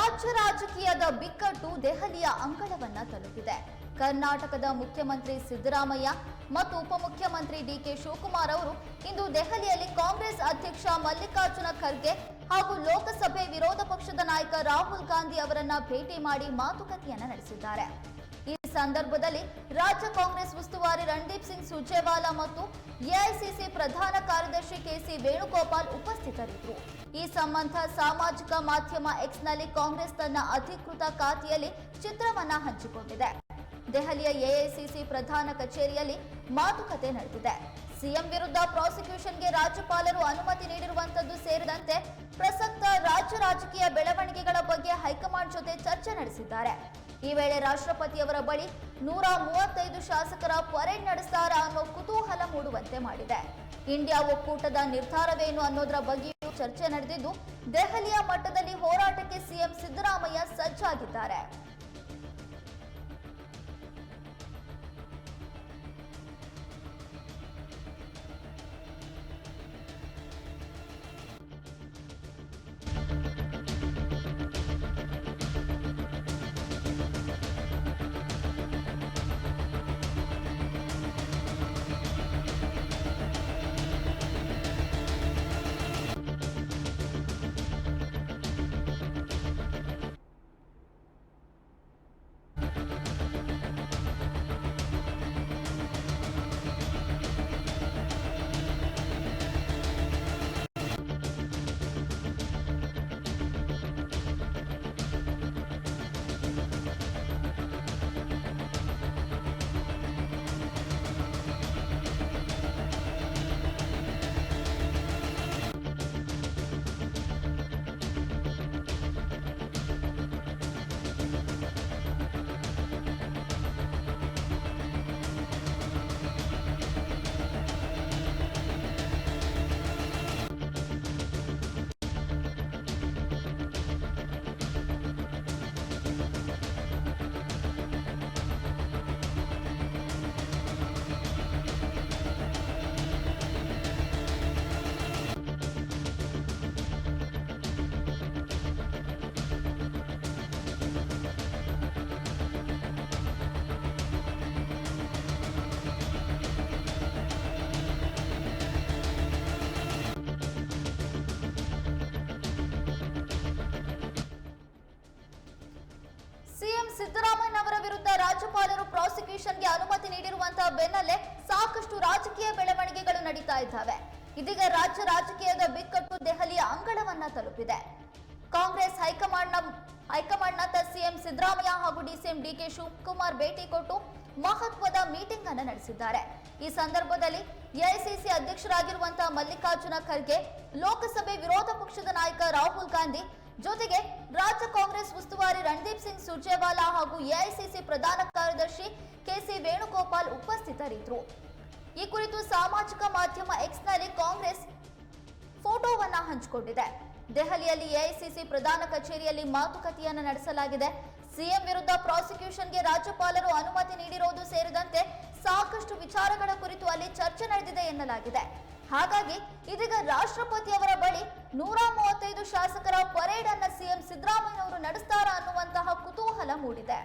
ರಾಜ್ಯ ರಾಜಕೀಯದ ಬಿಕ್ಕಟ್ಟು ದೆಹಲಿಯ ಅಂಗಳವನ್ನ ತಲುಪಿದೆ. ಕರ್ನಾಟಕದ ಮುಖ್ಯಮಂತ್ರಿ ಸಿದ್ದರಾಮಯ್ಯ ಮತ್ತು ಉಪಮುಖ್ಯಮಂತ್ರಿ ಡಿಕೆ ಶಿವಕುಮಾರ್ ಅವರು ಇಂದು ದೆಹಲಿಯಲ್ಲಿ ಕಾಂಗ್ರೆಸ್ ಅಧ್ಯಕ್ಷ ಮಲ್ಲಿಕಾರ್ಜುನ ಖರ್ಗೆ ಹಾಗೂ ಲೋಕಸಭೆ ವಿರೋಧ ಪಕ್ಷದ ನಾಯಕ ರಾಹುಲ್ ಗಾಂಧಿ ಅವರನ್ನ ಭೇಟಿ ಮಾಡಿ ಮಾತುಕತೆಯನ್ನ ನಡೆಸಿದ್ದಾರೆ. ಈ ಸಂದರ್ಭದಲ್ಲಿ ರಾಜ್ಯ ಕಾಂಗ್ರೆಸ್ ಉಸ್ತುವಾರಿ ರಣದೀಪ್ ಸಿಂಗ್ ಸುರ್ಜೇವಾಲಾ ಮತ್ತು ಎಐಸಿಸಿ ಪ್ರಧಾನ ಕಾರ್ಯದರ್ಶಿ ಕೆಸಿ ವೇಣುಗೋಪಾಲ್ ಉಪಸ್ಥಿತರಿದ್ದರು. ಈ ಸಂಬಂಧ ಸಾಮಾಜಿಕ ಮಾಧ್ಯಮ ಎಕ್ಸ್ನಲ್ಲಿ ಕಾಂಗ್ರೆಸ್ ತನ್ನ ಅಧಿಕೃತ ಖಾತೆಯಲ್ಲಿ ಚಿತ್ರವನ್ನ ಹಂಚಿಕೊಂಡಿದೆ. ದೆಹಲಿಯ ಎಐಸಿಸಿ ಪ್ರಧಾನ ಕಚೇರಿಯಲ್ಲಿ ಮಾತುಕತೆ ನಡೆದಿದೆ. ಸಿಎಂ ವಿರುದ್ಧ ಪ್ರಾಸಿಕ್ಯೂಷನ್ಗೆ ರಾಜ್ಯಪಾಲರು ಅನುಮತಿ ನೀಡಿರುವಂತದ್ದು ಸೇರಿದಂತೆ ಪ್ರಸಕ್ತ ರಾಜ್ಯ ರಾಜಕೀಯ ಬೆಳವಣಿಗೆಗಳ ಬಗ್ಗೆ ಹೈಕಮಾಂಡ್ ಜೊತೆ ಚರ್ಚೆ ನಡೆಸಿದ್ದಾರೆ. ಈ ವೇಳೆ ರಾಷ್ಟ್ರಪತಿಯವರ ಬಳಿ 135 ಶಾಸಕರ ಪರೇಡ್ ನಡೆಸ್ತಾರಾ ಅನ್ನೋ ಕುತೂಹಲ ಮೂಡುವಂತೆ ಮಾಡಿದೆ. ಇಂಡಿಯಾ ಒಕ್ಕೂಟದ ನಿರ್ಧಾರವೇನು ಅನ್ನೋದರ ಬಗ್ಗೆಯೂ ಚರ್ಚೆ ನಡೆದಿದ್ದು, ದೆಹಲಿಯ ಮಟ್ಟದಲ್ಲಿ ಹೋರಾಟಕ್ಕೆ ಸಿಎಂ ಸಿದ್ದರಾಮಯ್ಯ ಸಜ್ಜಾಗಿದ್ದಾರೆ. ಸಿಎಂ ಸಿದ್ದರಾಮಯ್ಯನವರ ವಿರುದ್ಧ ರಾಜ್ಯಪಾಲರು ಪ್ರಾಸಿಕ್ಯೂಷನ್ಗೆ ಅನುಮತಿ ನೀಡಿರುವಂತಹ ಬೆನ್ನಲ್ಲೇ ಸಾಕಷ್ಟು ರಾಜಕೀಯ ಬೆಳವಣಿಗೆಗಳು ನಡೀತಾ ಇದ್ದಾವೆ. ಇದೀಗ ರಾಜ್ಯ ರಾಜಕೀಯದ ಬಿಕ್ಕಟ್ಟು ದೆಹಲಿಯ ಅಂಗಳವನ್ನ ತಲುಪಿದೆ. ಕಾಂಗ್ರೆಸ್ ಹೈಕಮಾಂಡ್ನತ್ತ ಸಿಎಂ ಸಿದ್ದರಾಮಯ್ಯ ಹಾಗೂ ಡಿಸಿಎಂ ಡಿಕೆ ಶಿವಕುಮಾರ್ ಭೇಟಿ ಕೊಟ್ಟು ಮಹತ್ವದ ಮೀಟಿಂಗ್ ಅನ್ನು ನಡೆಸಿದ್ದಾರೆ. ಈ ಸಂದರ್ಭದಲ್ಲಿ ಎಐಸಿಸಿ ಅಧ್ಯಕ್ಷರಾಗಿರುವಂತಹ ಮಲ್ಲಿಕಾರ್ಜುನ ಖರ್ಗೆ, ಲೋಕಸಭೆ ವಿರೋಧ ಪಕ್ಷದ ನಾಯಕ ರಾಹುಲ್ ಗಾಂಧಿ ಜೊತೆಗೆ ರಾಜ್ಯ ಕಾಂಗ್ರೆಸ್ ಉಸ್ತುವಾರಿ ರಣದೀಪ್ ಸಿಂಗ್ ಸುರ್ಜೇವಾಲಾ ಹಾಗೂ ಎಐಸಿಸಿ ಪ್ರಧಾನ ಕಾರ್ಯದರ್ಶಿ ಕೆಸಿ ವೇಣುಗೋಪಾಲ್ ಉಪಸ್ಥಿತರಿದ್ದರು. ಈ ಕುರಿತು ಸಾಮಾಜಿಕ ಮಾಧ್ಯಮ ಎಕ್ಸ್ನಲ್ಲಿ ಕಾಂಗ್ರೆಸ್ ಫೋಟೋವನ್ನ ಹಂಚಿಕೊಂಡಿದೆ. ದೆಹಲಿಯಲ್ಲಿ ಎಐಸಿಸಿ ಪ್ರಧಾನ ಕಚೇರಿಯಲ್ಲಿ ಮಾತುಕತೆಯನ್ನು ನಡೆಸಲಾಗಿದೆ. ಸಿಎಂ ವಿರುದ್ಧ ಪ್ರಾಸಿಕ್ಯೂಷನ್ಗೆ ರಾಜ್ಯಪಾಲರು ಅನುಮತಿ ನೀಡಿರುವುದು ಸೇರಿದಂತೆ ಸಾಕಷ್ಟು ವಿಚಾರಗಳ ಕುರಿತು ಅಲ್ಲಿ ಚರ್ಚೆ ನಡೆದಿದೆ ಎನ್ನಲಾಗಿದೆ. ಹಾಗಾಗಿ ಇದೀಗ ರಾಷ್ಟ್ರಪತಿಯವರ ಬಳಿ 135 ಶಾಸಕರ ಪರೇಡ್ ಅನ್ನ ಸಿಎಂ ಸಿದ್ದರಾಮಯ್ಯನವರು ನಡೆಸ್ತಾರಾ ಅನ್ನುವಂತಹ ಕುತೂಹಲ ಮೂಡಿದೆ.